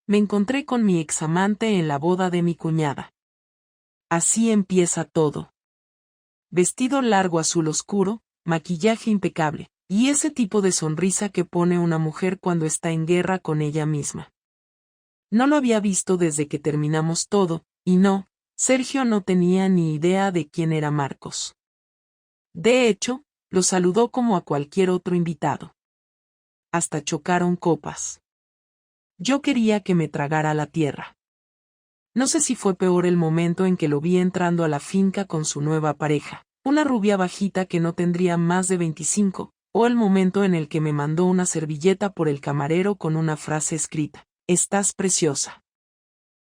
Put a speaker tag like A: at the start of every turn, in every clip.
A: Me encontré con mi examante en la boda de mi cuñada. Así empieza todo. Vestido largo azul oscuro, maquillaje impecable, y ese tipo de sonrisa que pone una mujer cuando está en guerra con ella misma. No lo había visto desde que terminamos todo, y no, Sergio no tenía ni idea de quién era Marcos. De hecho, lo saludó como a cualquier otro invitado. Hasta chocaron copas. Yo quería que me tragara la tierra. No sé si fue peor el momento en que lo vi entrando a la finca con su nueva pareja, una rubia bajita que no tendría más de 25, o el momento en el que me mandó una servilleta por el camarero con una frase escrita: «Estás preciosa.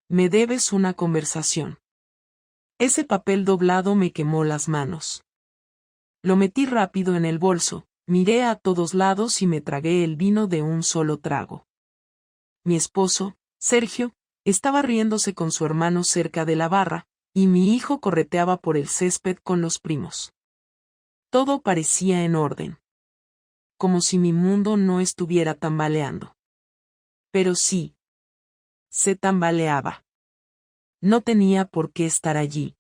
A: Me debes una conversación». Ese papel doblado me quemó las manos. Lo metí rápido en el bolso, miré a todos lados y me tragué el vino de un solo trago. Mi esposo, Sergio, estaba riéndose con su hermano cerca de la barra, y mi hijo correteaba por el césped con los primos. Todo parecía en orden. Como si mi mundo no estuviera tambaleando. Pero sí. Se tambaleaba. No tenía por qué estar allí.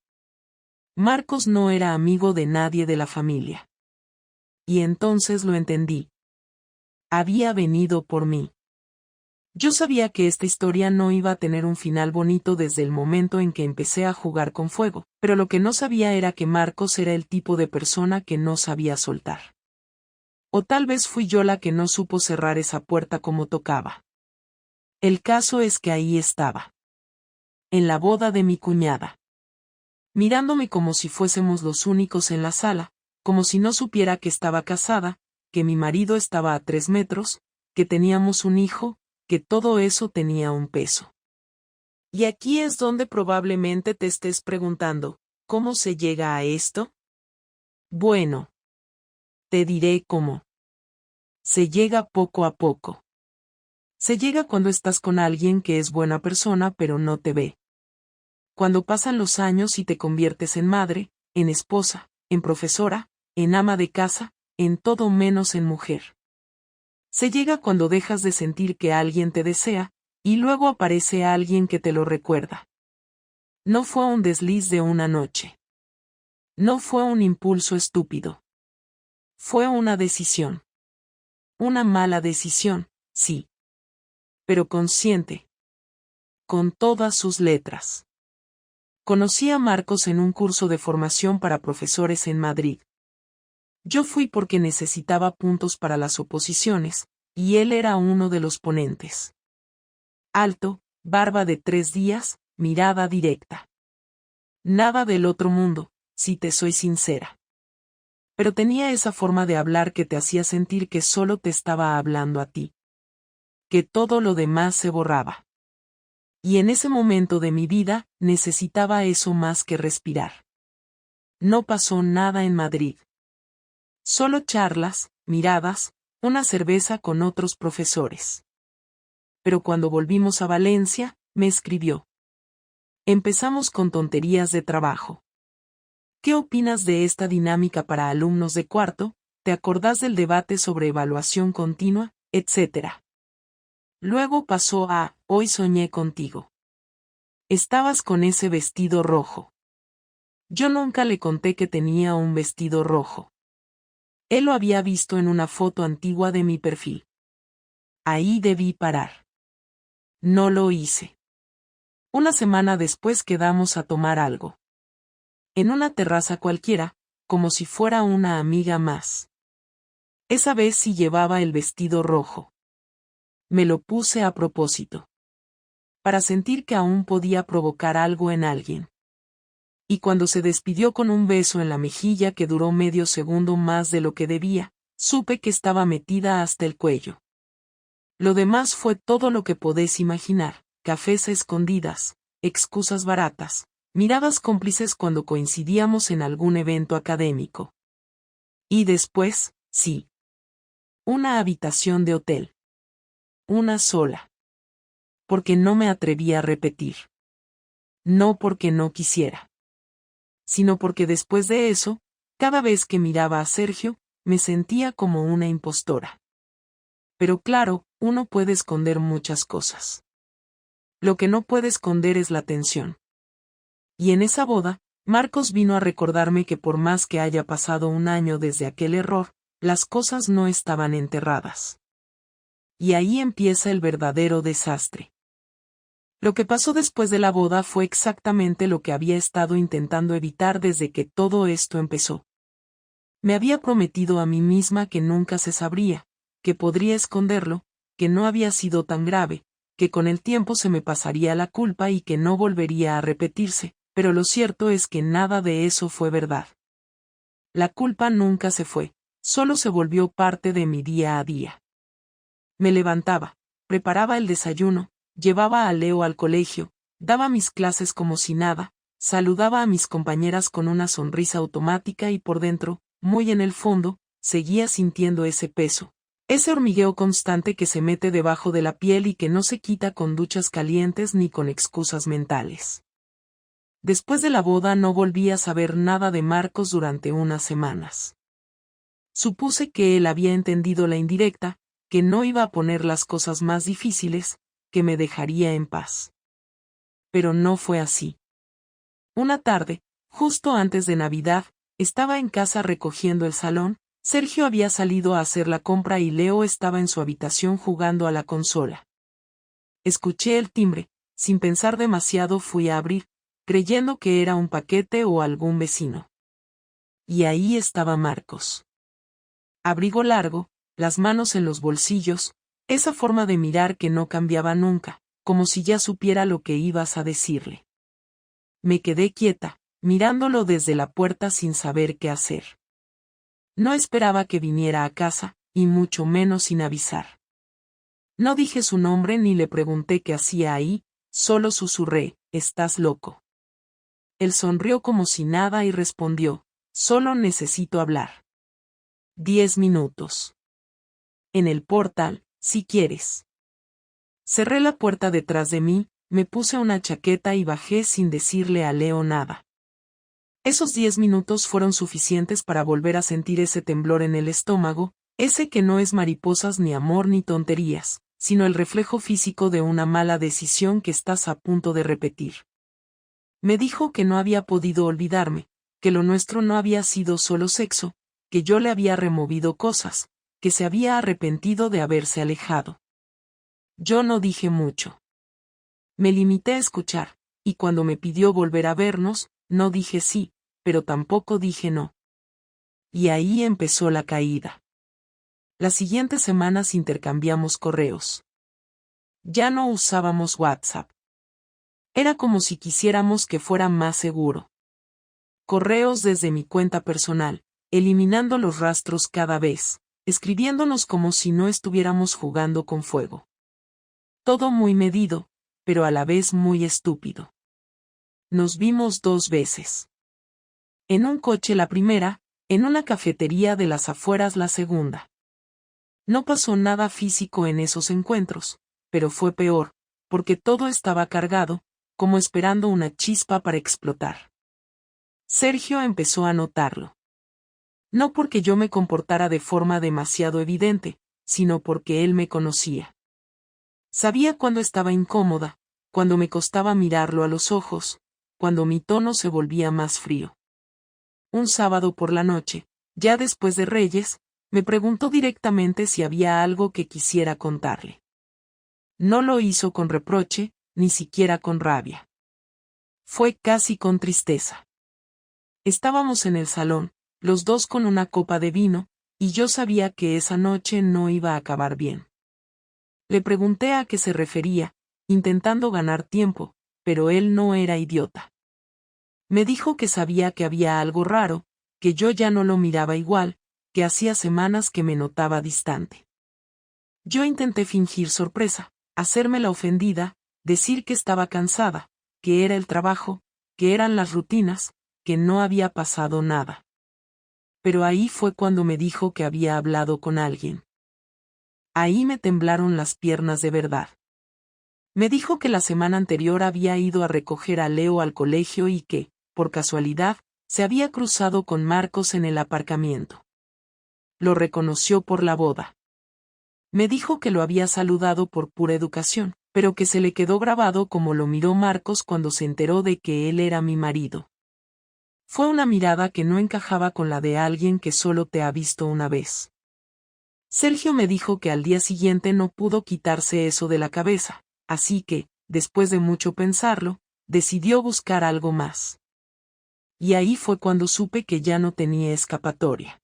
A: Marcos no era amigo de nadie de la familia. Y entonces lo entendí. Había venido por mí. Yo sabía que esta historia no iba a tener un final bonito desde el momento en que empecé a jugar con fuego, pero lo que no sabía era que Marcos era el tipo de persona que no sabía soltar. O tal vez fui yo la que no supo cerrar esa puerta como tocaba. El caso es que ahí estaba. En la boda de mi cuñada. Mirándome como si fuésemos los únicos en la sala, como si no supiera que estaba casada, que mi marido estaba a 3 metros, que teníamos un hijo, que todo eso tenía un peso. Y aquí es donde probablemente te estés preguntando, ¿cómo se llega a esto? Bueno. Te diré cómo. Se llega poco a poco. Se llega cuando estás con alguien que es buena persona pero no te ve. Cuando pasan los años y te conviertes en madre, en esposa, en profesora, en ama de casa, en todo menos en mujer. Se llega cuando dejas de sentir que alguien te desea, y luego aparece alguien que te lo recuerda. No fue un desliz de una noche. No fue un impulso estúpido. Fue una decisión. Una mala decisión, sí. Pero consciente. Con todas sus letras. Conocí a Marcos en un curso de formación para profesores en Madrid. Yo fui porque necesitaba puntos para las oposiciones, y él era uno de los ponentes. Alto, barba de 3 días, mirada directa. Nada del otro mundo, si te soy sincera. Pero tenía esa forma de hablar que te hacía sentir que solo te estaba hablando a ti. Que todo lo demás se borraba. Y en ese momento de mi vida, necesitaba eso más que respirar. No pasó nada en Madrid. Solo charlas, miradas, una cerveza con otros profesores. Pero cuando volvimos a Valencia, me escribió. Empezamos con tonterías de trabajo. ¿Qué opinas de esta dinámica para alumnos de cuarto? ¿Te acordás del debate sobre evaluación continua, etcétera? Luego pasó a, hoy soñé contigo. Estabas con ese vestido rojo. Yo nunca le conté que tenía un vestido rojo. Él lo había visto en una foto antigua de mi perfil. Ahí debí parar. No lo hice. Una semana después quedamos a tomar algo. En una terraza cualquiera, como si fuera una amiga más. Esa vez sí llevaba el vestido rojo. Me lo puse a propósito. Para sentir que aún podía provocar algo en alguien. Y cuando se despidió con un beso en la mejilla que duró medio segundo más de lo que debía, supe que estaba metida hasta el cuello. Lo demás fue todo lo que podés imaginar: cafés a escondidas, excusas baratas, miradas cómplices cuando coincidíamos en algún evento académico. Y después, sí. Una habitación de hotel. Una sola. Porque no me atreví a repetir. No porque no quisiera. Sino porque después de eso, cada vez que miraba a Sergio, me sentía como una impostora. Pero claro, uno puede esconder muchas cosas. Lo que no puede esconder es la tensión. Y en esa boda, Marcos vino a recordarme que por más que haya pasado un año desde aquel error, las cosas no estaban enterradas. Y ahí empieza el verdadero desastre. Lo que pasó después de la boda fue exactamente lo que había estado intentando evitar desde que todo esto empezó. Me había prometido a mí misma que nunca se sabría, que podría esconderlo, que no había sido tan grave, que con el tiempo se me pasaría la culpa y que no volvería a repetirse, pero lo cierto es que nada de eso fue verdad. La culpa nunca se fue, solo se volvió parte de mi día a día. Me levantaba, preparaba el desayuno, llevaba a Leo al colegio, daba mis clases como si nada, saludaba a mis compañeras con una sonrisa automática y por dentro, muy en el fondo, seguía sintiendo ese peso, ese hormigueo constante que se mete debajo de la piel y que no se quita con duchas calientes ni con excusas mentales. Después de la boda no volví a saber nada de Marcos durante unas semanas. Supuse que él había entendido la indirecta, que no iba a poner las cosas más difíciles, que me dejaría en paz. Pero no fue así. Una tarde, justo antes de Navidad, estaba en casa recogiendo el salón, Sergio había salido a hacer la compra y Leo estaba en su habitación jugando a la consola. Escuché el timbre, sin pensar demasiado fui a abrir, creyendo que era un paquete o algún vecino. Y ahí estaba Marcos. Abrigo largo, las manos en los bolsillos, esa forma de mirar que no cambiaba nunca, como si ya supiera lo que ibas a decirle. Me quedé quieta, mirándolo desde la puerta sin saber qué hacer. No esperaba que viniera a casa, y mucho menos sin avisar. No dije su nombre ni le pregunté qué hacía ahí, solo susurré, ¿estás loco? Él sonrió como si nada y respondió, solo necesito hablar. 10 minutos. En el portal, si quieres. Cerré la puerta detrás de mí, me puse una chaqueta y bajé sin decirle a Leo nada. Esos 10 minutos fueron suficientes para volver a sentir ese temblor en el estómago, ese que no es mariposas ni amor ni tonterías, sino el reflejo físico de una mala decisión que estás a punto de repetir. Me dijo que no había podido olvidarme, que lo nuestro no había sido solo sexo, que yo le había removido cosas, que se había arrepentido de haberse alejado. Yo no dije mucho. Me limité a escuchar, y cuando me pidió volver a vernos, no dije sí, pero tampoco dije no. Y ahí empezó la caída. Las siguientes semanas intercambiamos correos. Ya no usábamos WhatsApp. Era como si quisiéramos que fuera más seguro. Correos desde mi cuenta personal, eliminando los rastros cada vez, escribiéndonos como si no estuviéramos jugando con fuego. Todo muy medido, pero a la vez muy estúpido. Nos vimos 2 veces. En un coche la primera, en una cafetería de las afueras la segunda. No pasó nada físico en esos encuentros, pero fue peor, porque todo estaba cargado, como esperando una chispa para explotar. Sergio empezó a notarlo. No porque yo me comportara de forma demasiado evidente, sino porque él me conocía. Sabía cuando estaba incómoda, cuando me costaba mirarlo a los ojos, cuando mi tono se volvía más frío. Un sábado por la noche, ya después de Reyes, me preguntó directamente si había algo que quisiera contarle. No lo hizo con reproche, ni siquiera con rabia. Fue casi con tristeza. Estábamos en el salón, los dos con una copa de vino, y yo sabía que esa noche no iba a acabar bien. Le pregunté a qué se refería, intentando ganar tiempo, pero él no era idiota. Me dijo que sabía que había algo raro, que yo ya no lo miraba igual, que hacía semanas que me notaba distante. Yo intenté fingir sorpresa, hacerme la ofendida, decir que estaba cansada, que era el trabajo, que eran las rutinas, que no había pasado nada. Pero ahí fue cuando me dijo que había hablado con alguien. Ahí me temblaron las piernas de verdad. Me dijo que la semana anterior había ido a recoger a Leo al colegio y que, por casualidad, se había cruzado con Marcos en el aparcamiento. Lo reconoció por la boda. Me dijo que lo había saludado por pura educación, pero que se le quedó grabado como lo miró Marcos cuando se enteró de que él era mi marido. Fue una mirada que no encajaba con la de alguien que solo te ha visto una vez. Sergio me dijo que al día siguiente no pudo quitarse eso de la cabeza, así que, después de mucho pensarlo, decidió buscar algo más. Y ahí fue cuando supe que ya no tenía escapatoria.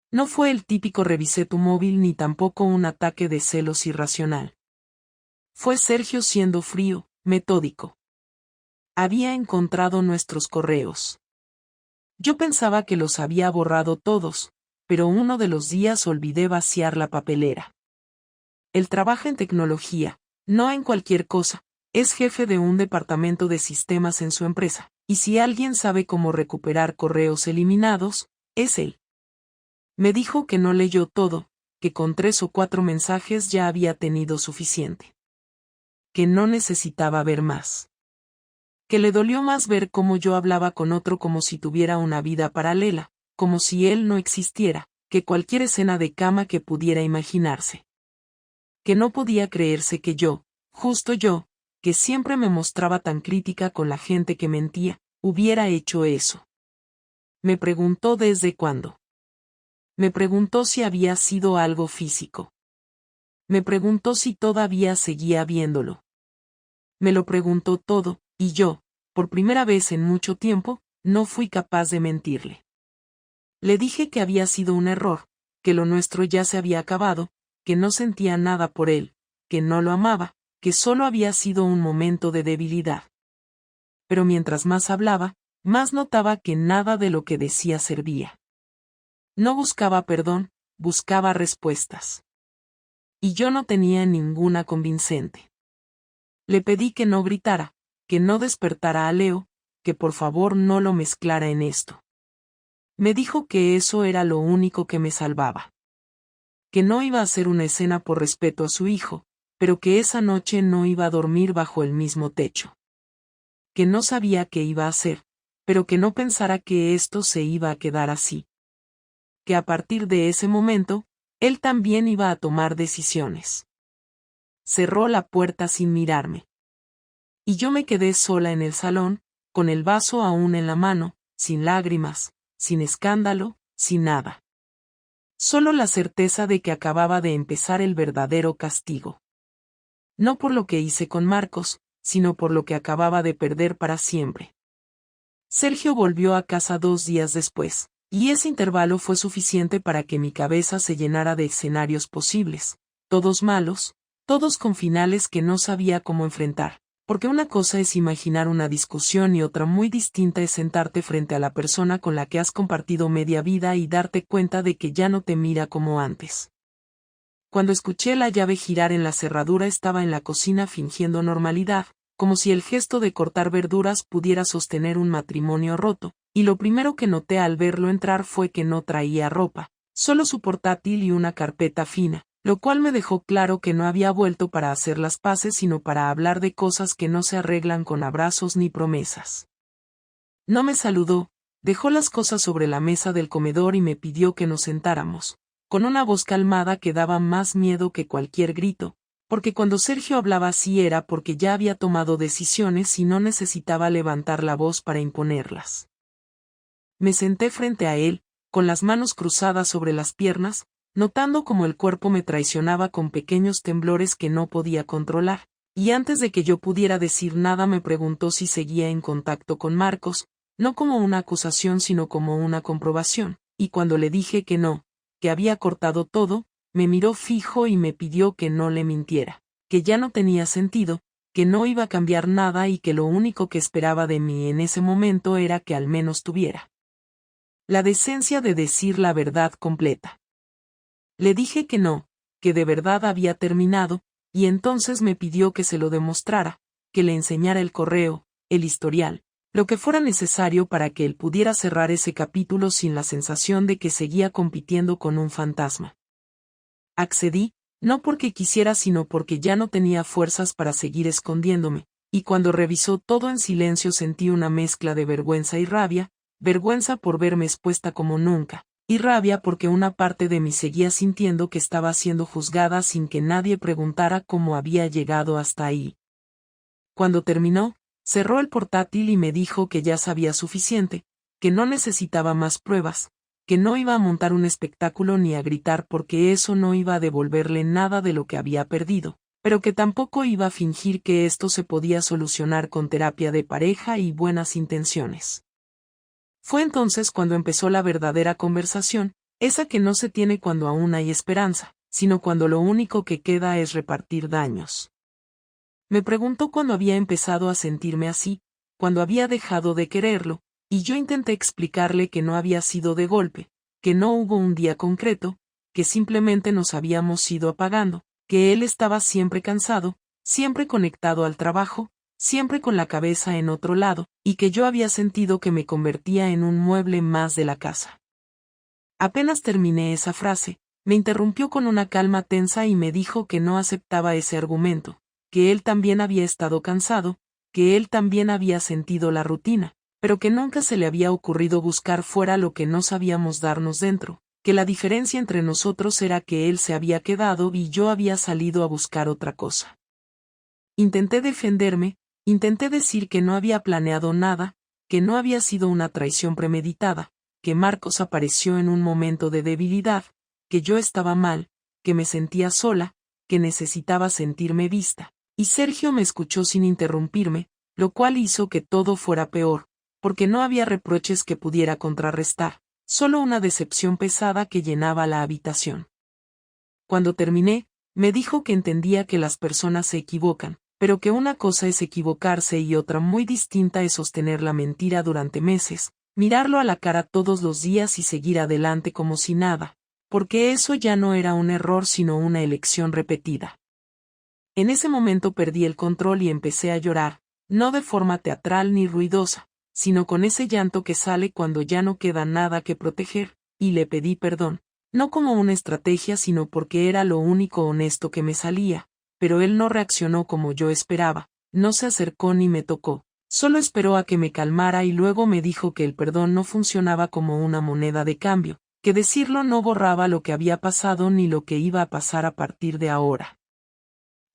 A: No fue el típico revisé tu móvil ni tampoco un ataque de celos irracional. Fue Sergio siendo frío, metódico. Había encontrado nuestros correos. Yo pensaba que los había borrado todos, pero uno de los días olvidé vaciar la papelera. Él trabaja en tecnología, no en cualquier cosa, es jefe de un departamento de sistemas en su empresa, y si alguien sabe cómo recuperar correos eliminados, es él. Me dijo que no leyó todo, que con 3 o 4 mensajes ya había tenido suficiente. Que no necesitaba ver más. Que le dolió más ver cómo yo hablaba con otro como si tuviera una vida paralela, como si él no existiera, que cualquier escena de cama que pudiera imaginarse. Que no podía creerse que yo, justo yo, que siempre me mostraba tan crítica con la gente que mentía, hubiera hecho eso. Me preguntó desde cuándo. Me preguntó si había sido algo físico. Me preguntó si todavía seguía viéndolo. Me lo preguntó todo, y yo, por primera vez en mucho tiempo, no fui capaz de mentirle. Le dije que había sido un error, que lo nuestro ya se había acabado, que no sentía nada por él, que no lo amaba, que solo había sido un momento de debilidad. Pero mientras más hablaba, más notaba que nada de lo que decía servía. No buscaba perdón, buscaba respuestas. Y yo no tenía ninguna convincente. Le pedí que no gritara, que no despertara a Leo, que por favor no lo mezclara en esto. Me dijo que eso era lo único que me salvaba. Que no iba a hacer una escena por respeto a su hijo, pero que esa noche no iba a dormir bajo el mismo techo. Que no sabía qué iba a hacer, pero que no pensara que esto se iba a quedar así. Que a partir de ese momento, él también iba a tomar decisiones. Cerró la puerta sin mirarme. Y yo me quedé sola en el salón, con el vaso aún en la mano, sin lágrimas, sin escándalo, sin nada. Solo la certeza de que acababa de empezar el verdadero castigo. No por lo que hice con Marcos, sino por lo que acababa de perder para siempre. Sergio volvió a casa 2 días después, y ese intervalo fue suficiente para que mi cabeza se llenara de escenarios posibles, todos malos, todos con finales que no sabía cómo enfrentar, porque una cosa es imaginar una discusión y otra muy distinta es sentarte frente a la persona con la que has compartido media vida y darte cuenta de que ya no te mira como antes. Cuando escuché la llave girar en la cerradura estaba en la cocina fingiendo normalidad, como si el gesto de cortar verduras pudiera sostener un matrimonio roto, y lo primero que noté al verlo entrar fue que no traía ropa, solo su portátil y una carpeta fina, lo cual me dejó claro que no había vuelto para hacer las paces sino para hablar de cosas que no se arreglan con abrazos ni promesas. No me saludó, dejó las cosas sobre la mesa del comedor y me pidió que nos sentáramos, con una voz calmada que daba más miedo que cualquier grito, porque cuando Sergio hablaba así era porque ya había tomado decisiones y no necesitaba levantar la voz para imponerlas. Me senté frente a él, con las manos cruzadas sobre las piernas, notando cómo el cuerpo me traicionaba con pequeños temblores que no podía controlar, y antes de que yo pudiera decir nada me preguntó si seguía en contacto con Marcos, no como una acusación sino como una comprobación, y cuando le dije que no, que había cortado todo, me miró fijo y me pidió que no le mintiera, que ya no tenía sentido, que no iba a cambiar nada y que lo único que esperaba de mí en ese momento era que al menos tuviera la decencia de decir la verdad completa. Le dije que no, que de verdad había terminado, y entonces me pidió que se lo demostrara, que le enseñara el correo, el historial, lo que fuera necesario para que él pudiera cerrar ese capítulo sin la sensación de que seguía compitiendo con un fantasma. Accedí, no porque quisiera sino porque ya no tenía fuerzas para seguir escondiéndome, y cuando revisó todo en silencio sentí una mezcla de vergüenza y rabia, vergüenza por verme expuesta como nunca, y rabia porque una parte de mí seguía sintiendo que estaba siendo juzgada sin que nadie preguntara cómo había llegado hasta ahí. Cuando terminó, cerró el portátil y me dijo que ya sabía suficiente, que no necesitaba más pruebas, que no iba a montar un espectáculo ni a gritar porque eso no iba a devolverle nada de lo que había perdido, pero que tampoco iba a fingir que esto se podía solucionar con terapia de pareja y buenas intenciones. Fue entonces cuando empezó la verdadera conversación, esa que no se tiene cuando aún hay esperanza, sino cuando lo único que queda es repartir daños. Me preguntó cuándo había empezado a sentirme así, cuándo había dejado de quererlo, y yo intenté explicarle que no había sido de golpe, que no hubo un día concreto, que simplemente nos habíamos ido apagando, que él estaba siempre cansado, siempre conectado al trabajo, siempre con la cabeza en otro lado, y que yo había sentido que me convertía en un mueble más de la casa. Apenas terminé esa frase, me interrumpió con una calma tensa y me dijo que no aceptaba ese argumento, que él también había estado cansado, que él también había sentido la rutina, pero que nunca se le había ocurrido buscar fuera lo que no sabíamos darnos dentro, que la diferencia entre nosotros era que él se había quedado y yo había salido a buscar otra cosa. Intenté defenderme, intenté decir que no había planeado nada, que no había sido una traición premeditada, que Marcos apareció en un momento de debilidad, que yo estaba mal, que me sentía sola, que necesitaba sentirme vista. Y Sergio me escuchó sin interrumpirme, lo cual hizo que todo fuera peor, porque no había reproches que pudiera contrarrestar, solo una decepción pesada que llenaba la habitación. Cuando terminé, me dijo que entendía que las personas se equivocan, pero que una cosa es equivocarse y otra muy distinta es sostener la mentira durante meses, mirarlo a la cara todos los días y seguir adelante como si nada, porque eso ya no era un error sino una elección repetida. En ese momento perdí el control y empecé a llorar, no de forma teatral ni ruidosa, sino con ese llanto que sale cuando ya no queda nada que proteger, y le pedí perdón, no como una estrategia sino porque era lo único honesto que me salía, pero él no reaccionó como yo esperaba, no se acercó ni me tocó, solo esperó a que me calmara y luego me dijo que el perdón no funcionaba como una moneda de cambio, que decirlo no borraba lo que había pasado ni lo que iba a pasar a partir de ahora.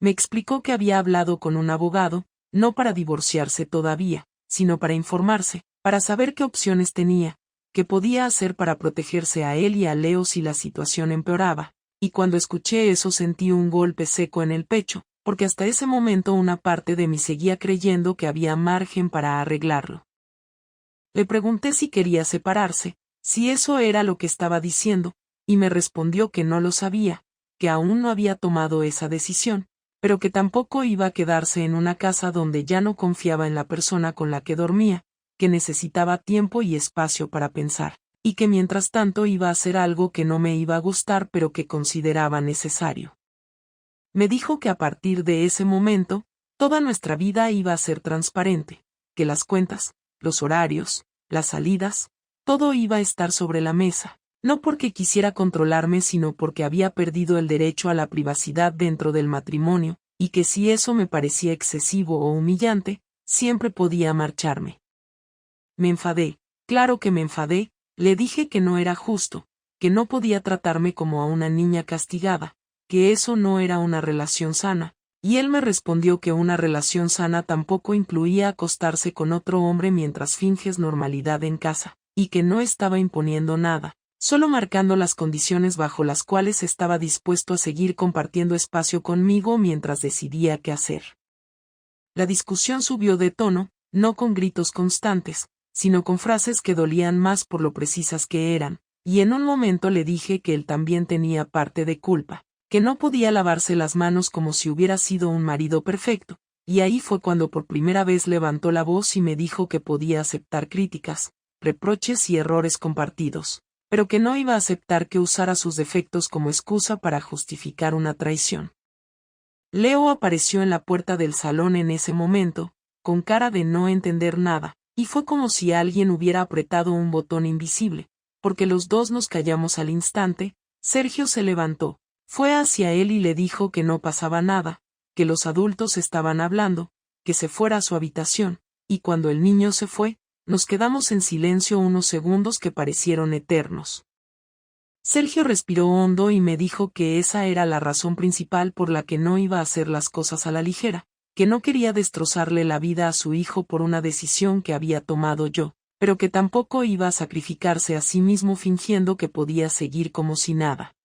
A: Me explicó que había hablado con un abogado, no para divorciarse todavía, sino para informarse, para saber qué opciones tenía, qué podía hacer para protegerse a él y a Leo si la situación empeoraba, y cuando escuché eso sentí un golpe seco en el pecho, porque hasta ese momento una parte de mí seguía creyendo que había margen para arreglarlo. Le pregunté si quería separarse, si eso era lo que estaba diciendo, y me respondió que no lo sabía, que aún no había tomado esa decisión, pero que tampoco iba a quedarse en una casa donde ya no confiaba en la persona con la que dormía, que necesitaba tiempo y espacio para pensar, y que mientras tanto iba a hacer algo que no me iba a gustar pero que consideraba necesario. Me dijo que a partir de ese momento, toda nuestra vida iba a ser transparente, que las cuentas, los horarios, las salidas, todo iba a estar sobre la mesa, no porque quisiera controlarme sino porque había perdido el derecho a la privacidad dentro del matrimonio, y que si eso me parecía excesivo o humillante, siempre podía marcharme. Me enfadé, claro que me enfadé, le dije que no era justo, que no podía tratarme como a una niña castigada, que eso no era una relación sana, y él me respondió que una relación sana tampoco incluía acostarse con otro hombre mientras finges normalidad en casa, y que no estaba imponiendo nada, solo marcando las condiciones bajo las cuales estaba dispuesto a seguir compartiendo espacio conmigo mientras decidía qué hacer. La discusión subió de tono, no con gritos constantes, sino con frases que dolían más por lo precisas que eran, y en un momento le dije que él también tenía parte de culpa, que no podía lavarse las manos como si hubiera sido un marido perfecto, y ahí fue cuando por primera vez levantó la voz y me dijo que podía aceptar críticas, reproches y errores compartidos, pero que no iba a aceptar que usara sus defectos como excusa para justificar una traición. Leo apareció en la puerta del salón en ese momento, con cara de no entender nada, y fue como si alguien hubiera apretado un botón invisible, porque los dos nos callamos al instante. Sergio se levantó, fue hacia él y le dijo que no pasaba nada, que los adultos estaban hablando, que se fuera a su habitación, y cuando el niño se fue, nos quedamos en silencio unos segundos que parecieron eternos. Sergio respiró hondo y me dijo que esa era la razón principal por la que no iba a hacer las cosas a la ligera, que no quería destrozarle la vida a su hijo por una decisión que había tomado yo, pero que tampoco iba a sacrificarse a sí mismo fingiendo que podía seguir como si nada.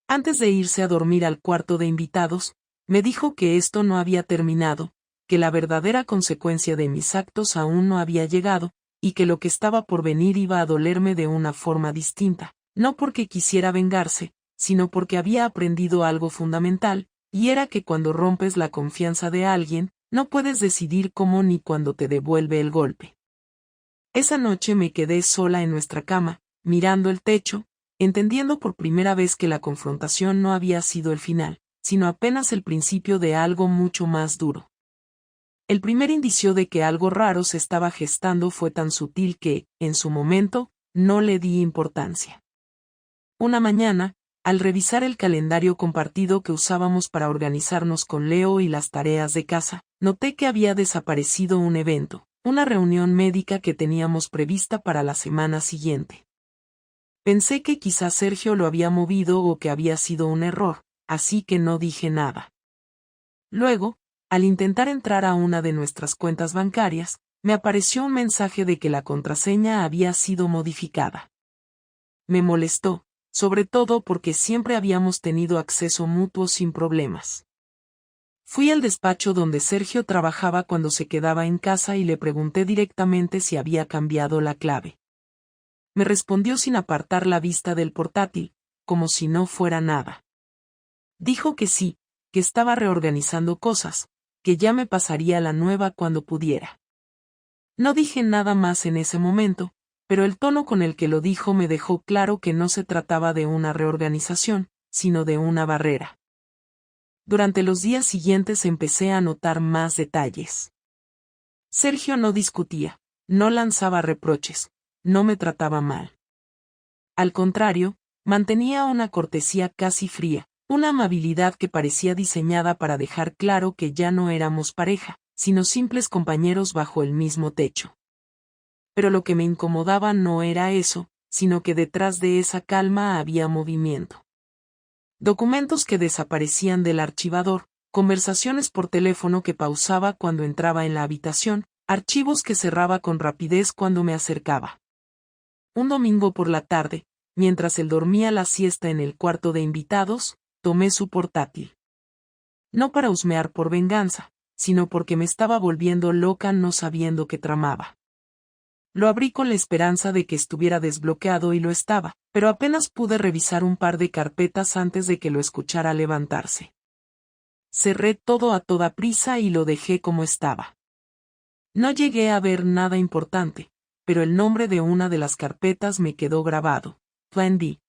A: Antes de irse a dormir al cuarto de invitados, me dijo que esto no había terminado, que la verdadera consecuencia de mis actos aún no había llegado, y que lo que estaba por venir iba a dolerme de una forma distinta, no porque quisiera vengarse, sino porque había aprendido algo fundamental, y era que cuando rompes la confianza de alguien, no puedes decidir cómo ni cuándo te devuelve el golpe. Esa noche me quedé sola en nuestra cama, mirando el techo, entendiendo por primera vez que la confrontación no había sido el final, sino apenas el principio de algo mucho más duro. El primer indicio de que algo raro se estaba gestando fue tan sutil que, en su momento, no le di importancia. Una mañana, al revisar el calendario compartido que usábamos para organizarnos con Leo y las tareas de casa, noté que había desaparecido un evento, una reunión médica que teníamos prevista para la semana siguiente. Pensé que quizá Sergio lo había movido o que había sido un error, así que no dije nada. Luego, al intentar entrar a una de nuestras cuentas bancarias, me apareció un mensaje de que la contraseña había sido modificada. Me molestó, sobre todo porque siempre habíamos tenido acceso mutuo sin problemas. Fui al despacho donde Sergio trabajaba cuando se quedaba en casa y le pregunté directamente si había cambiado la clave. Me respondió sin apartar la vista del portátil, como si no fuera nada. Dijo que sí, que estaba reorganizando cosas, que ya me pasaría la nueva cuando pudiera. No dije nada más en ese momento, pero el tono con el que lo dijo me dejó claro que no se trataba de una reorganización, sino de una barrera. Durante los días siguientes empecé a notar más detalles. Sergio no discutía, no lanzaba reproches, no me trataba mal. Al contrario, mantenía una cortesía casi fría, una amabilidad que parecía diseñada para dejar claro que ya no éramos pareja, sino simples compañeros bajo el mismo techo. Pero lo que me incomodaba no era eso, sino que detrás de esa calma había movimiento. Documentos que desaparecían del archivador, conversaciones por teléfono que pausaba cuando entraba en la habitación, archivos que cerraba con rapidez cuando me acercaba. Un domingo por la tarde, mientras él dormía la siesta en el cuarto de invitados, tomé su portátil. No para husmear por venganza, sino porque me estaba volviendo loca no sabiendo qué tramaba. Lo abrí con la esperanza de que estuviera desbloqueado y lo estaba, pero apenas pude revisar un par de carpetas antes de que lo escuchara levantarse. Cerré todo a toda prisa y lo dejé como estaba. No llegué a ver nada importante, pero el nombre de una de las carpetas me quedó grabado, Plan B.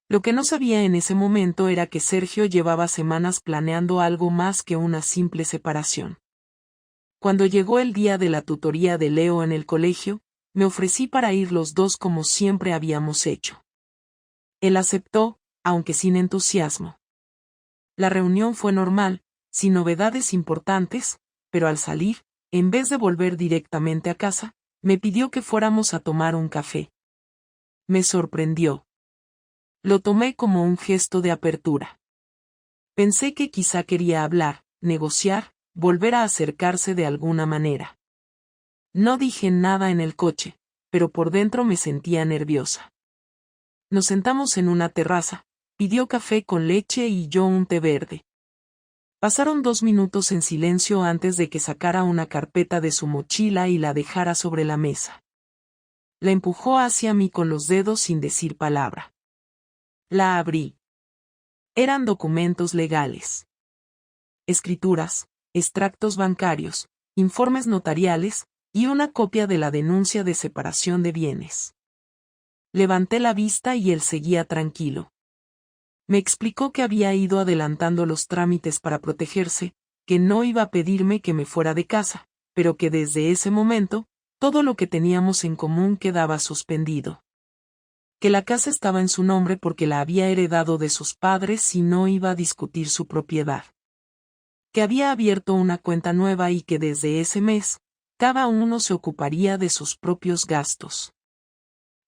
A: Lo que no sabía en ese momento era que Sergio llevaba semanas planeando algo más que una simple separación. Cuando llegó el día de la tutoría de Leo en el colegio, me ofrecí para ir los dos como siempre habíamos hecho. Él aceptó, aunque sin entusiasmo. La reunión fue normal, sin novedades importantes, pero al salir, en vez de volver directamente a casa, me pidió que fuéramos a tomar un café. Me sorprendió. Lo tomé como un gesto de apertura. Pensé que quizá quería hablar, negociar, volver a acercarse de alguna manera. No dije nada en el coche, pero por dentro me sentía nerviosa. Nos sentamos en una terraza, pidió café con leche y yo un té verde. Pasaron 2 minutos en silencio antes de que sacara una carpeta de su mochila y la dejara sobre la mesa. La empujó hacia mí con los dedos sin decir palabra. La abrí. Eran documentos legales. Escrituras, extractos bancarios, informes notariales, y una copia de la denuncia de separación de bienes. Levanté la vista y él seguía tranquilo. Me explicó que había ido adelantando los trámites para protegerse, que no iba a pedirme que me fuera de casa, pero que desde ese momento, todo lo que teníamos en común quedaba suspendido. Que la casa estaba en su nombre porque la había heredado de sus padres y no iba a discutir su propiedad. Que había abierto una cuenta nueva y que desde ese mes, cada uno se ocuparía de sus propios gastos.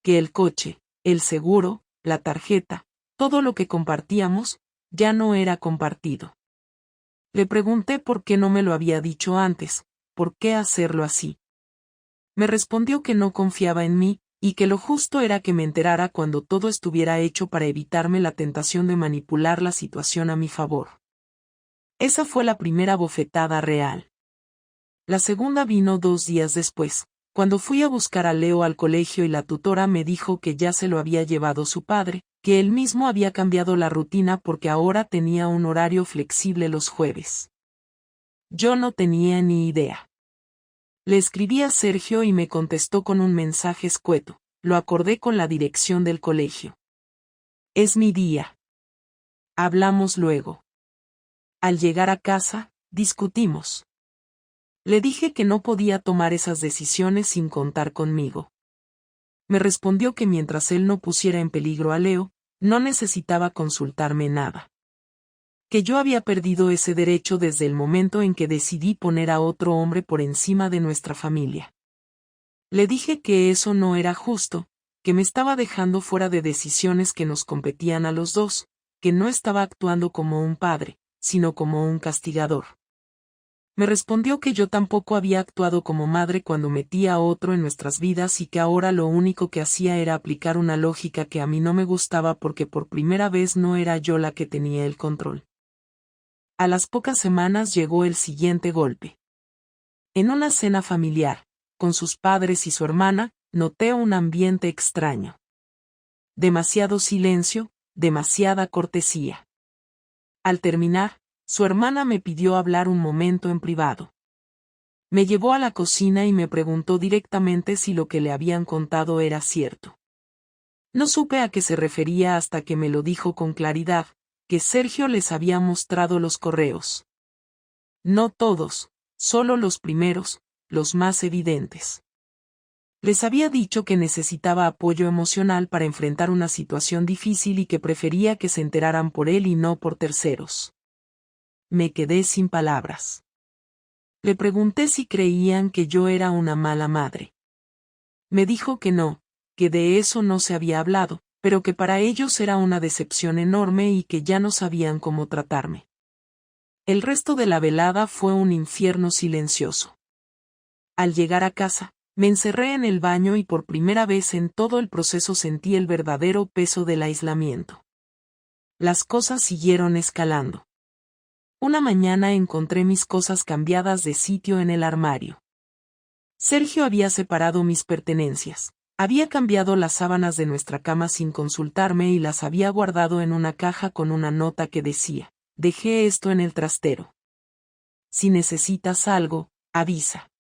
A: Que el coche, el seguro, la tarjeta, todo lo que compartíamos, ya no era compartido. Le pregunté por qué no me lo había dicho antes, por qué hacerlo así. Me respondió que no confiaba en mí, y que lo justo era que me enterara cuando todo estuviera hecho para evitarme la tentación de manipular la situación a mi favor. Esa fue la primera bofetada real. La segunda vino 2 días después, cuando fui a buscar a Leo al colegio y la tutora me dijo que ya se lo había llevado su padre, que él mismo había cambiado la rutina porque ahora tenía un horario flexible los jueves. Yo no tenía ni idea. Le escribí a Sergio y me contestó con un mensaje escueto. Lo acordé con la dirección del colegio. Es mi día. Hablamos luego. Al llegar a casa, discutimos. Le dije que no podía tomar esas decisiones sin contar conmigo. Me respondió que mientras él no pusiera en peligro a Leo, no necesitaba consultarme nada. Que yo había perdido ese derecho desde el momento en que decidí poner a otro hombre por encima de nuestra familia. Le dije que eso no era justo, que me estaba dejando fuera de decisiones que nos competían a los dos, que no estaba actuando como un padre, sino como un castigador. Me respondió que yo tampoco había actuado como madre cuando metía a otro en nuestras vidas y que ahora lo único que hacía era aplicar una lógica que a mí no me gustaba porque por primera vez no era yo la que tenía el control. A las pocas semanas llegó el siguiente golpe. En una cena familiar, con sus padres y su hermana, noté un ambiente extraño. Demasiado silencio, demasiada cortesía. Al terminar, su hermana me pidió hablar un momento en privado. Me llevó a la cocina y me preguntó directamente si lo que le habían contado era cierto. No supe a qué se refería hasta que me lo dijo con claridad, que Sergio les había mostrado los correos. No todos, solo los primeros, los más evidentes. Les había dicho que necesitaba apoyo emocional para enfrentar una situación difícil y que prefería que se enteraran por él y no por terceros. Me quedé sin palabras. Le pregunté si creían que yo era una mala madre. Me dijo que no, que de eso no se había hablado, pero que para ellos era una decepción enorme y que ya no sabían cómo tratarme. El resto de la velada fue un infierno silencioso. Al llegar a casa, me encerré en el baño y por primera vez en todo el proceso sentí el verdadero peso del aislamiento. Las cosas siguieron escalando. Una mañana encontré mis cosas cambiadas de sitio en el armario. Sergio había separado mis pertenencias. Había cambiado las sábanas de nuestra cama sin consultarme y las había guardado en una caja con una nota que decía: dejé esto en el trastero. Si necesitas algo, avisa.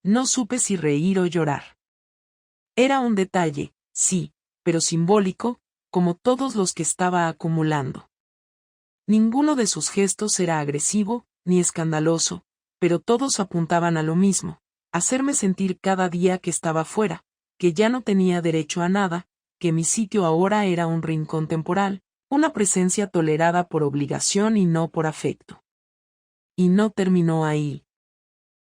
A: No supe si reír o llorar. Era un detalle, sí, pero simbólico, como todos los que estaba acumulando. Ninguno de sus gestos era agresivo, ni escandaloso, pero todos apuntaban a lo mismo: hacerme sentir cada día que estaba fuera, que ya no tenía derecho a nada, que mi sitio ahora era un rincón temporal, una presencia tolerada por obligación y no por afecto. Y no terminó ahí.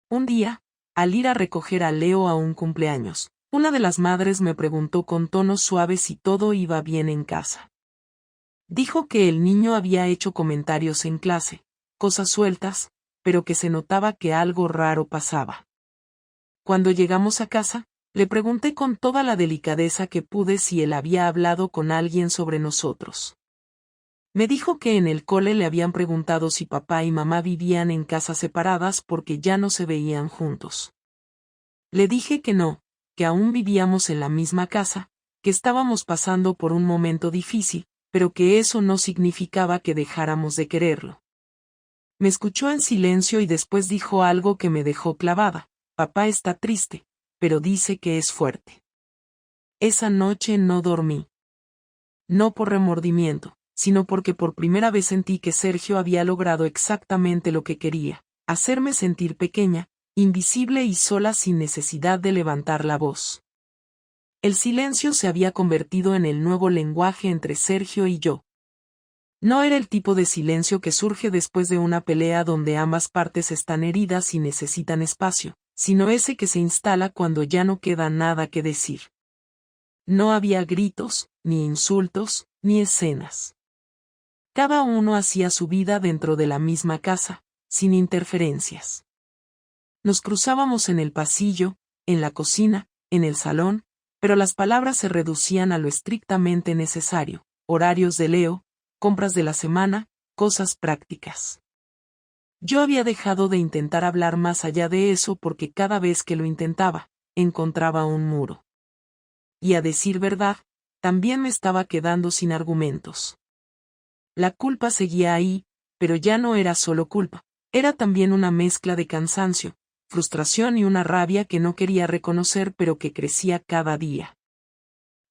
A: Un día, al ir a recoger a Leo a un cumpleaños, una de las madres me preguntó con tono suave si todo iba bien en casa. Dijo que el niño había hecho comentarios en clase, cosas sueltas, pero que se notaba que algo raro pasaba. Cuando llegamos a casa, le pregunté con toda la delicadeza que pude si él había hablado con alguien sobre nosotros. Me dijo que en el cole le habían preguntado si papá y mamá vivían en casas separadas porque ya no se veían juntos. Le dije que no, que aún vivíamos en la misma casa, que estábamos pasando por un momento difícil, pero que eso no significaba que dejáramos de quererlo. Me escuchó en silencio y después dijo algo que me dejó clavada: papá está triste, pero dice que es fuerte. Esa noche no dormí. No por remordimiento, sino porque por primera vez sentí que Sergio había logrado exactamente lo que quería: hacerme sentir pequeña, invisible y sola sin necesidad de levantar la voz. El silencio se había convertido en el nuevo lenguaje entre Sergio y yo. No era el tipo de silencio que surge después de una pelea donde ambas partes están heridas y necesitan espacio, sino ese que se instala cuando ya no queda nada que decir. No había gritos, ni insultos, ni escenas. Cada uno hacía su vida dentro de la misma casa, sin interferencias. Nos cruzábamos en el pasillo, en la cocina, en el salón, pero las palabras se reducían a lo estrictamente necesario: horarios de Leo, compras de la semana, cosas prácticas. Yo había dejado de intentar hablar más allá de eso porque cada vez que lo intentaba, encontraba un muro. Y a decir verdad, también me estaba quedando sin argumentos. La culpa seguía ahí, pero ya no era solo culpa, era también una mezcla de cansancio, frustración y una rabia que no quería reconocer pero que crecía cada día.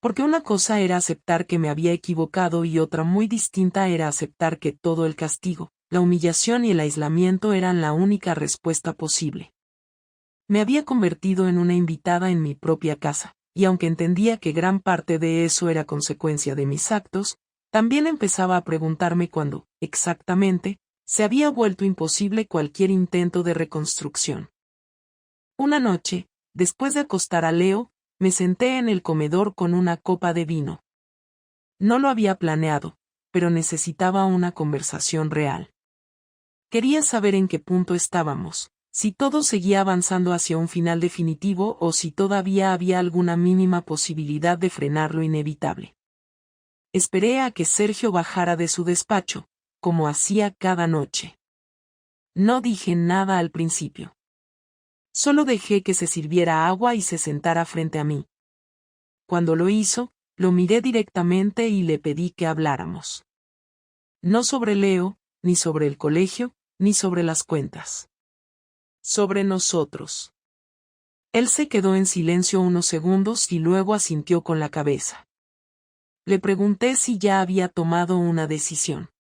A: Porque una cosa era aceptar que me había equivocado y otra muy distinta era aceptar que todo el castigo, la humillación y el aislamiento eran la única respuesta posible. Me había convertido en una invitada en mi propia casa, y aunque entendía que gran parte de eso era consecuencia de mis actos, también empezaba a preguntarme cuándo, exactamente, se había vuelto imposible cualquier intento de reconstrucción. Una noche, después de acostar a Leo, me senté en el comedor con una copa de vino. No lo había planeado, pero necesitaba una conversación real. Quería saber en qué punto estábamos, si todo seguía avanzando hacia un final definitivo o si todavía había alguna mínima posibilidad de frenar lo inevitable. Esperé a que Sergio bajara de su despacho, como hacía cada noche. No dije nada al principio. Solo dejé que se sirviera agua y se sentara frente a mí. Cuando lo hizo, lo miré directamente y le pedí que habláramos. No sobre Leo, ni sobre el colegio, ni sobre las cuentas. Sobre nosotros. Él se quedó en silencio unos segundos y luego asintió con la cabeza. Le pregunté si ya había tomado una decisión.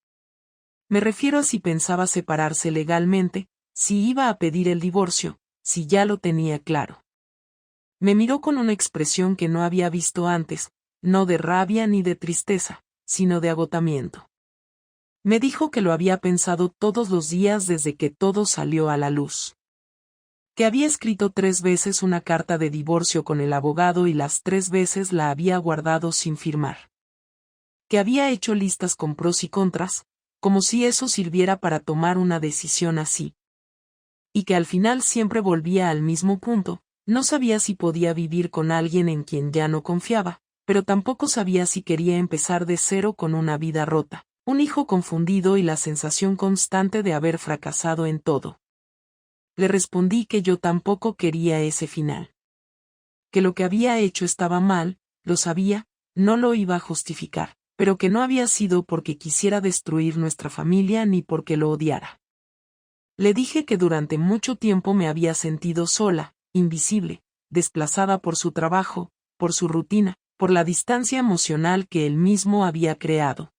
A: Me refiero a si pensaba separarse legalmente, si iba a pedir el divorcio, si ya lo tenía claro. Me miró con una expresión que no había visto antes, no de rabia ni de tristeza, sino de agotamiento. Me dijo que lo había pensado todos los días desde que todo salió a la luz. Que había escrito 3 veces una carta de divorcio con el abogado y las 3 veces la había guardado sin firmar. Que había hecho listas con pros y contras, como si eso sirviera para tomar una decisión así. Y que al final siempre volvía al mismo punto: no sabía si podía vivir con alguien en quien ya no confiaba, pero tampoco sabía si quería empezar de cero con una vida rota, un hijo confundido y la sensación constante de haber fracasado en todo. Le respondí que yo tampoco quería ese final. Que lo que había hecho estaba mal, lo sabía, no lo iba a justificar, pero que no había sido porque quisiera destruir nuestra familia ni porque lo odiara. Le dije que durante mucho tiempo me había sentido sola, invisible, desplazada por su trabajo, por su rutina, por la distancia emocional que él mismo había creado.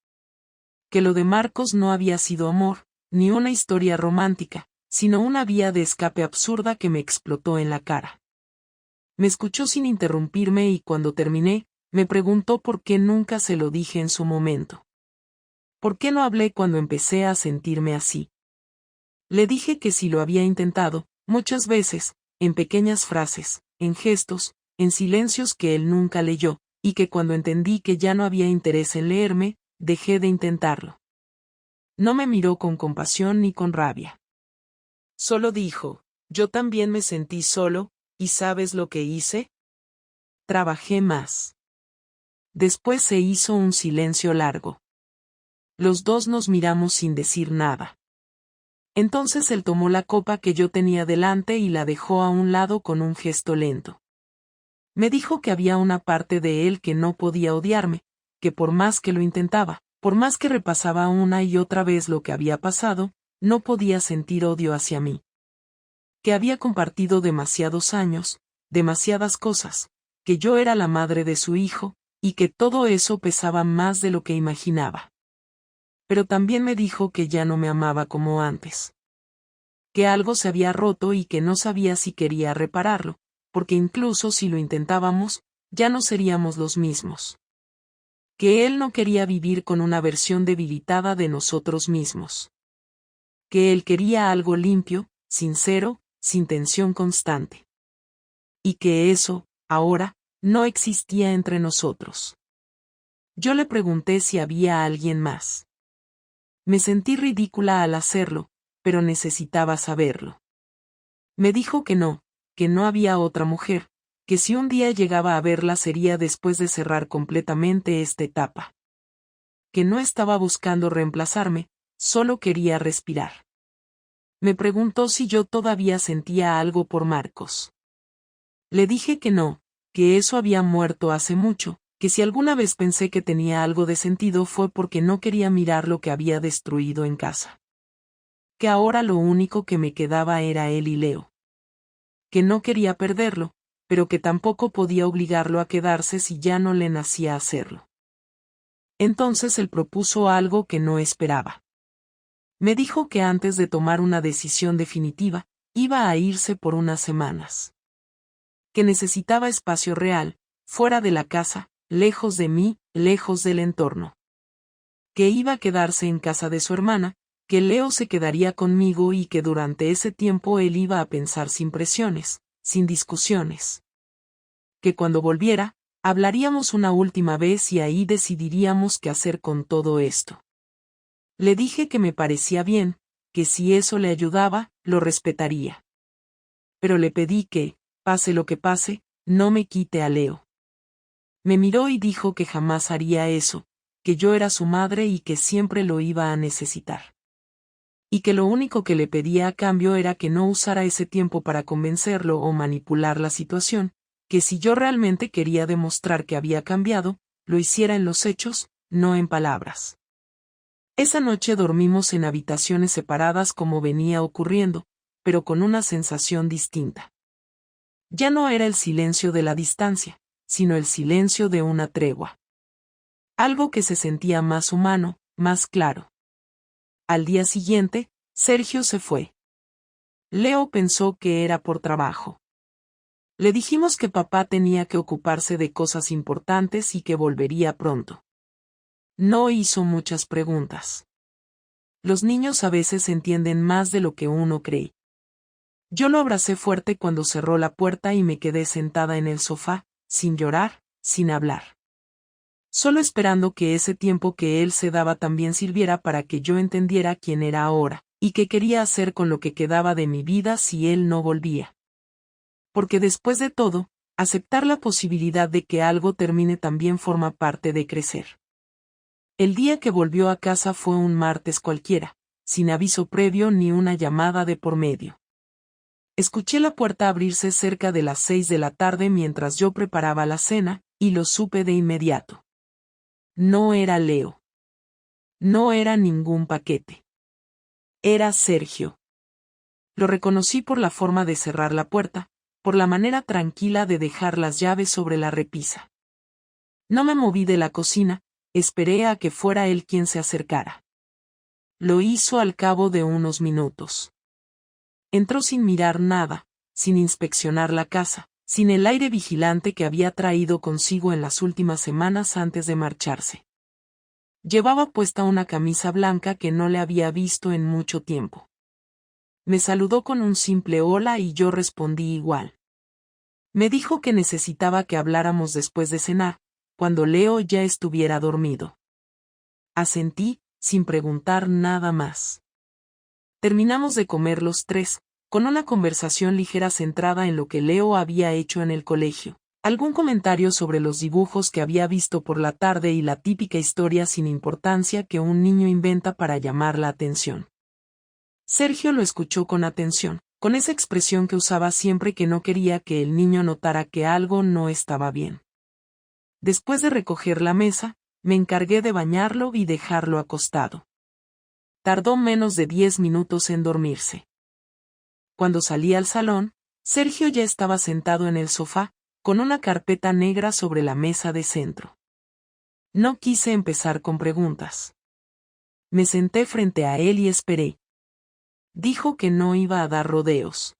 A: Que lo de Marcos no había sido amor, ni una historia romántica, sino una vía de escape absurda que me explotó en la cara. Me escuchó sin interrumpirme y cuando terminé, me preguntó por qué nunca se lo dije en su momento. ¿Por qué no hablé cuando empecé a sentirme así? Le dije que sí lo había intentado, muchas veces, en pequeñas frases, en gestos, en silencios que él nunca leyó, y que cuando entendí que ya no había interés en leerme, dejé de intentarlo. No me miró con compasión ni con rabia. Solo dijo: yo también me sentí solo, ¿y sabes lo que hice? Trabajé más. Después se hizo un silencio largo. Los dos nos miramos sin decir nada. Entonces él tomó la copa que yo tenía delante y la dejó a un lado con un gesto lento. Me dijo que había una parte de él que no podía odiarme, que por más que lo intentaba, por más que repasaba una y otra vez lo que había pasado, no podía sentir odio hacia mí. Que había compartido demasiados años, demasiadas cosas, que yo era la madre de su hijo, y que todo eso pesaba más de lo que imaginaba. Pero también me dijo que ya no me amaba como antes. Que algo se había roto y que no sabía si quería repararlo, porque incluso si lo intentábamos, ya no seríamos los mismos. Que él no quería vivir con una versión debilitada de nosotros mismos. Que él quería algo limpio, sincero, sin tensión constante. Y que eso, ahora, no existía entre nosotros. Yo le pregunté si había alguien más. Me sentí ridícula al hacerlo, pero necesitaba saberlo. Me dijo que no había otra mujer, que si un día llegaba a verla sería después de cerrar completamente esta etapa. Que no estaba buscando reemplazarme, solo quería respirar. Me preguntó si yo todavía sentía algo por Marcos. Le dije que no, que eso había muerto hace mucho, que si alguna vez pensé que tenía algo de sentido fue porque no quería mirar lo que había destruido en casa. Que ahora lo único que me quedaba era él y Leo. Que no quería perderlo, pero que tampoco podía obligarlo a quedarse si ya no le nacía hacerlo. Entonces él propuso algo que no esperaba. Me dijo que antes de tomar una decisión definitiva, iba a irse por unas semanas. Que necesitaba espacio real, fuera de la casa, lejos de mí, lejos del entorno. Que iba a quedarse en casa de su hermana, que Leo se quedaría conmigo y que durante ese tiempo él iba a pensar sin presiones, sin discusiones. Que cuando volviera, hablaríamos una última vez y ahí decidiríamos qué hacer con todo esto. Le dije que me parecía bien, que si eso le ayudaba, lo respetaría. Pero le pedí que, pase lo que pase, no me quite a Leo. Me miró y dijo que jamás haría eso, que yo era su madre y que siempre lo iba a necesitar. Y que lo único que le pedía a cambio era que no usara ese tiempo para convencerlo o manipular la situación, que si yo realmente quería demostrar que había cambiado, lo hiciera en los hechos, no en palabras. Esa noche dormimos en habitaciones separadas como venía ocurriendo, pero con una sensación distinta. Ya no era el silencio de la distancia, sino el silencio de una tregua. Algo que se sentía más humano, más claro. Al día siguiente, Sergio se fue. Leo pensó que era por trabajo. Le dijimos que papá tenía que ocuparse de cosas importantes y que volvería pronto. No hizo muchas preguntas. Los niños a veces entienden más de lo que uno cree. Yo lo abracé fuerte cuando cerró la puerta y me quedé sentada en el sofá, sin llorar, sin hablar. Solo esperando que ese tiempo que él se daba también sirviera para que yo entendiera quién era ahora, y qué quería hacer con lo que quedaba de mi vida si él no volvía. Porque después de todo, aceptar la posibilidad de que algo termine también forma parte de crecer. El día que volvió a casa fue un martes cualquiera, sin aviso previo ni una llamada de por medio. Escuché la puerta abrirse cerca de las 6 de la tarde mientras yo preparaba la cena, y lo supe de inmediato. No era Leo. No era ningún paquete. Era Sergio. Lo reconocí por la forma de cerrar la puerta, por la manera tranquila de dejar las llaves sobre la repisa. No me moví de la cocina, esperé a que fuera él quien se acercara. Lo hizo al cabo de unos minutos. Entró sin mirar nada, sin inspeccionar la casa, sin el aire vigilante que había traído consigo en las últimas semanas antes de marcharse. Llevaba puesta una camisa blanca que no le había visto en mucho tiempo. Me saludó con un simple hola y yo respondí igual. Me dijo que necesitaba que habláramos después de cenar, cuando Leo ya estuviera dormido. Asentí, sin preguntar nada más. Terminamos de comer los tres, con una conversación ligera centrada en lo que Leo había hecho en el colegio, algún comentario sobre los dibujos que había visto por la tarde y la típica historia sin importancia que un niño inventa para llamar la atención. Sergio lo escuchó con atención, con esa expresión que usaba siempre que no quería que el niño notara que algo no estaba bien. Después de recoger la mesa, me encargué de bañarlo y dejarlo acostado. Tardó menos de 10 minutos en dormirse. Cuando salí al salón, Sergio ya estaba sentado en el sofá, con una carpeta negra sobre la mesa de centro. No quise empezar con preguntas. Me senté frente a él y esperé. Dijo que no iba a dar rodeos.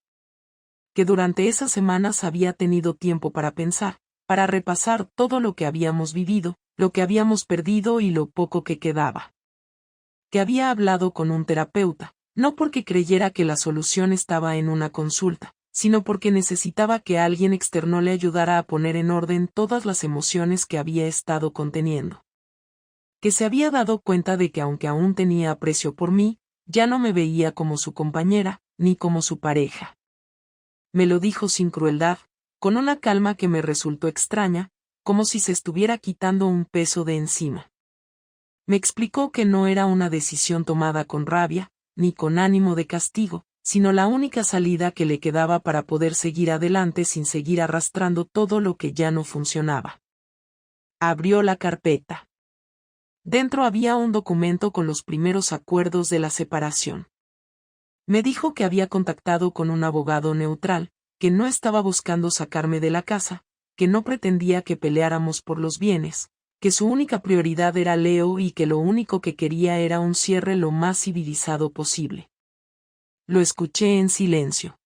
A: Que durante esas semanas había tenido tiempo para pensar, para repasar todo lo que habíamos vivido, lo que habíamos perdido y lo poco que quedaba. Que había hablado con un terapeuta, no porque creyera que la solución estaba en una consulta, sino porque necesitaba que alguien externo le ayudara a poner en orden todas las emociones que había estado conteniendo. Que se había dado cuenta de que aunque aún tenía aprecio por mí, ya no me veía como su compañera, ni como su pareja. Me lo dijo sin crueldad, con una calma que me resultó extraña, como si se estuviera quitando un peso de encima. Me explicó que no era una decisión tomada con rabia, ni con ánimo de castigo, sino la única salida que le quedaba para poder seguir adelante sin seguir arrastrando todo lo que ya no funcionaba. Abrió la carpeta. Dentro había un documento con los primeros acuerdos de la separación. Me dijo que había contactado con un abogado neutral, que no estaba buscando sacarme de la casa, que no pretendía que peleáramos por los bienes, que su única prioridad era Leo y que lo único que quería era un cierre lo más civilizado posible. Lo escuché en silencio.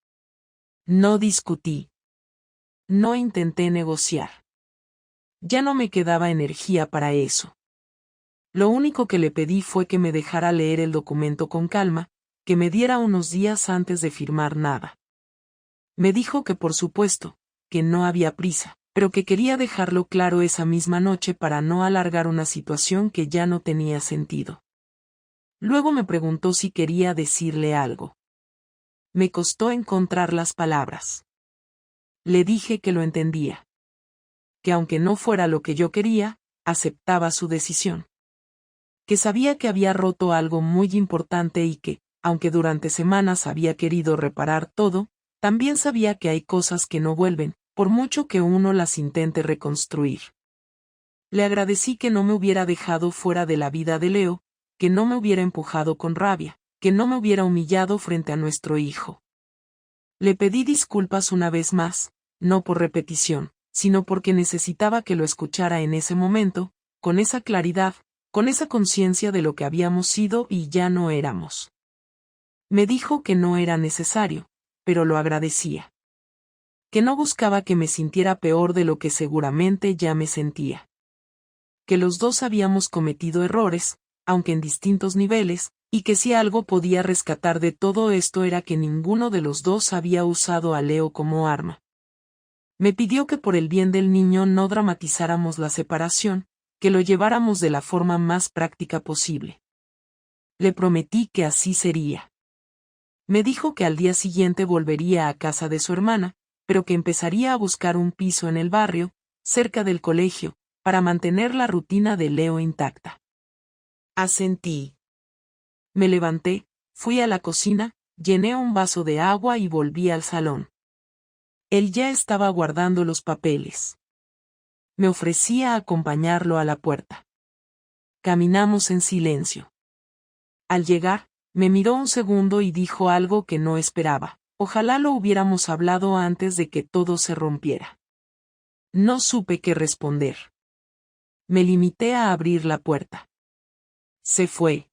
A: No discutí. No intenté negociar. Ya no me quedaba energía para eso. Lo único que le pedí fue que me dejara leer el documento con calma, que me diera unos días antes de firmar nada. Me dijo que por supuesto, que no había prisa, pero que quería dejarlo claro esa misma noche para no alargar una situación que ya no tenía sentido. Luego me preguntó si quería decirle algo. Me costó encontrar las palabras. Le dije que lo entendía. Que aunque no fuera lo que yo quería, aceptaba su decisión. Que sabía que había roto algo muy importante y que, aunque durante semanas había querido reparar todo, también sabía que hay cosas que no vuelven, por mucho que uno las intente reconstruir. Le agradecí que no me hubiera dejado fuera de la vida de Leo, que no me hubiera empujado con rabia, que no me hubiera humillado frente a nuestro hijo. Le pedí disculpas una vez más, no por repetición, sino porque necesitaba que lo escuchara en ese momento, con esa claridad, con esa conciencia de lo que habíamos sido y ya no éramos. Me dijo que no era necesario, pero lo agradecía. Que no buscaba que me sintiera peor de lo que seguramente ya me sentía. Que los dos habíamos cometido errores, aunque en distintos niveles, y que si algo podía rescatar de todo esto era que ninguno de los dos había usado a Leo como arma. Me pidió que por el bien del niño no dramatizáramos la separación, que lo lleváramos de la forma más práctica posible. Le prometí que así sería. Me dijo que al día siguiente volvería a casa de su hermana, pero que empezaría a buscar un piso en el barrio, cerca del colegio, para mantener la rutina de Leo intacta. Asentí. Me levanté, fui a la cocina, llené un vaso de agua y volví al salón. Él ya estaba guardando los papeles. Me ofrecí a acompañarlo a la puerta. Caminamos en silencio. Al llegar, me miró un segundo y dijo algo que no esperaba. Ojalá lo hubiéramos hablado antes de que todo se rompiera. No supe qué responder. Me limité a abrir la puerta. Se fue.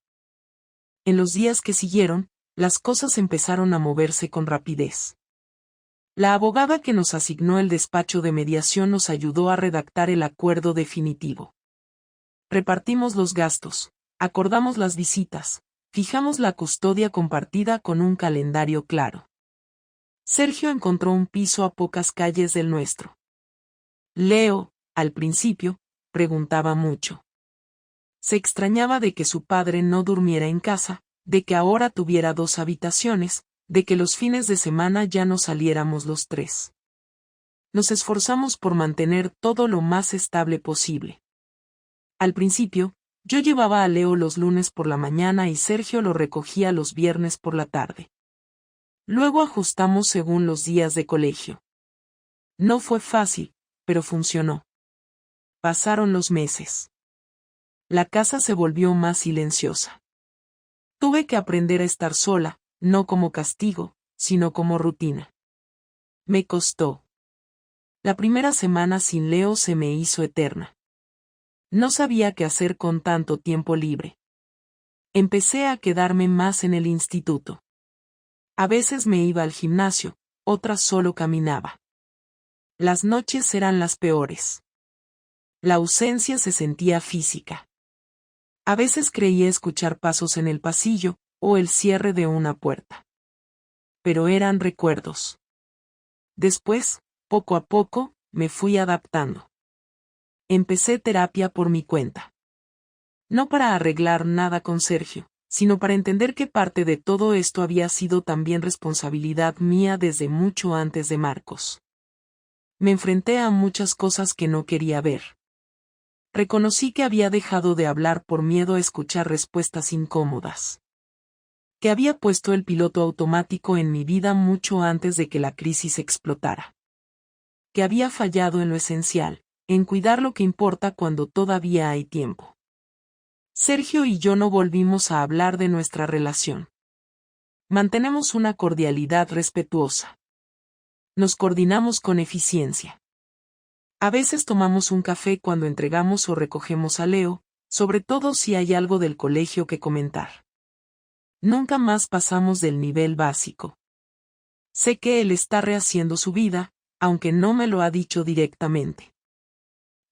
A: En los días que siguieron, las cosas empezaron a moverse con rapidez. La abogada que nos asignó el despacho de mediación nos ayudó a redactar el acuerdo definitivo. Repartimos los gastos, acordamos las visitas, fijamos la custodia compartida con un calendario claro. Sergio encontró un piso a pocas calles del nuestro. Leo, al principio, preguntaba mucho. Se extrañaba de que su padre no durmiera en casa, de que ahora tuviera 2 habitaciones, de que los fines de semana ya no saliéramos los 3. Nos esforzamos por mantener todo lo más estable posible. Al principio, yo llevaba a Leo los lunes por la mañana y Sergio lo recogía los viernes por la tarde. Luego ajustamos según los días de colegio. No fue fácil, pero funcionó. Pasaron los meses. La casa se volvió más silenciosa. Tuve que aprender a estar sola, no como castigo, sino como rutina. Me costó. La primera semana sin Leo se me hizo eterna. No sabía qué hacer con tanto tiempo libre. Empecé a quedarme más en el instituto. A veces me iba al gimnasio, otras solo caminaba. Las noches eran las peores. La ausencia se sentía física. A veces creía escuchar pasos en el pasillo, o el cierre de una puerta. Pero eran recuerdos. Después, poco a poco, me fui adaptando. Empecé terapia por mi cuenta. No para arreglar nada con Sergio, sino para entender que parte de todo esto había sido también responsabilidad mía desde mucho antes de Marcos. Me enfrenté a muchas cosas que no quería ver. Reconocí que había dejado de hablar por miedo a escuchar respuestas incómodas. Que había puesto el piloto automático en mi vida mucho antes de que la crisis explotara. Que había fallado en lo esencial, en cuidar lo que importa cuando todavía hay tiempo. Sergio y yo no volvimos a hablar de nuestra relación. Mantenemos una cordialidad respetuosa. Nos coordinamos con eficiencia. A veces tomamos un café cuando entregamos o recogemos a Leo, sobre todo si hay algo del colegio que comentar. Nunca más pasamos del nivel básico. Sé que él está rehaciendo su vida, aunque no me lo ha dicho directamente.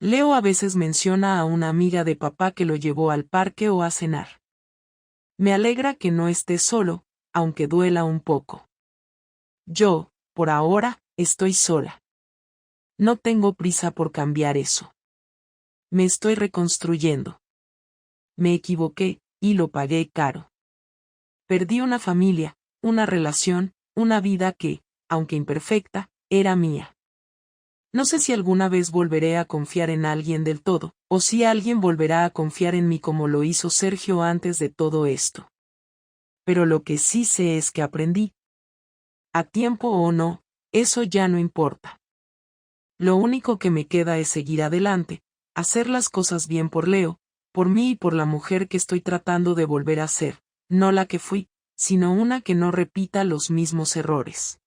A: Leo a veces menciona a una amiga de papá que lo llevó al parque o a cenar. Me alegra que no esté solo, aunque duela un poco. Yo, por ahora, estoy sola. No tengo prisa por cambiar eso. Me estoy reconstruyendo. Me equivoqué, y lo pagué caro. Perdí una familia, una relación, una vida que, aunque imperfecta, era mía. No sé si alguna vez volveré a confiar en alguien del todo, o si alguien volverá a confiar en mí como lo hizo Sergio antes de todo esto. Pero lo que sí sé es que aprendí. A tiempo o no, eso ya no importa. Lo único que me queda es seguir adelante, hacer las cosas bien por Leo, por mí y por la mujer que estoy tratando de volver a ser, no la que fui, sino una que no repita los mismos errores.